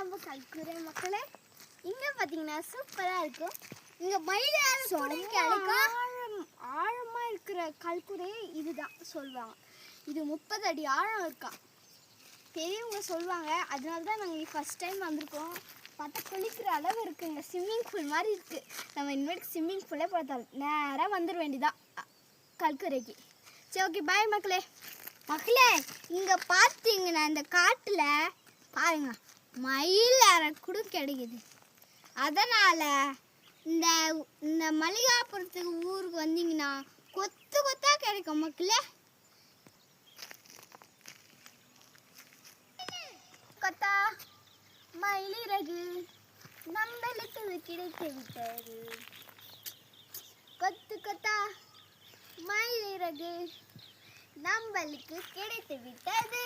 நம்ம கல்குறை மக்களே. இங்கே பார்த்தீங்கன்னா சூப்பராக இருக்கும். இங்கே மயிலாடுதுறை கிடைக்கும். ஆழமாக இருக்கிற கல்குறை இதுதான் சொல்லுவாங்க. இது 30 அடி ஆழம் இருக்கா பெரியவங்க சொல்லுவாங்க. அதனால தான் நாங்கள் ஃபஸ்ட் டைம் வந்திருக்கோம். பார்த்தா குளிக்கிற அளவு இருக்குங்க. ஸ்விம்மிங் பூல் மாதிரி இருக்குது. நம்ம இனிமேட்டு ஸ்விம்மிங் பூலே பார்த்தாலும் நேராக வந்துட வேண்டியதான் கல்குறைக்கு. சரி, ஓகே, பாய் மக்களே. மக்களே, இங்கே பார்த்தீங்கன்னா இந்த காட்டில் பாருங்க மயில் அரை கூட கிடைக்குது. அதனால் இந்த இந்த மல்லிகாபுரத்துக்கு ஊருக்கு வந்தீங்கன்னா கொத்து கொத்தாக கிடைக்கும் மக்களே. கொத்தா மயிலிறகு நம்மளுக்கு கிடைத்து விட்டது. கொத்து கொத்தா மயிலிறகு நம்மளுக்கு கிடைத்து விட்டது.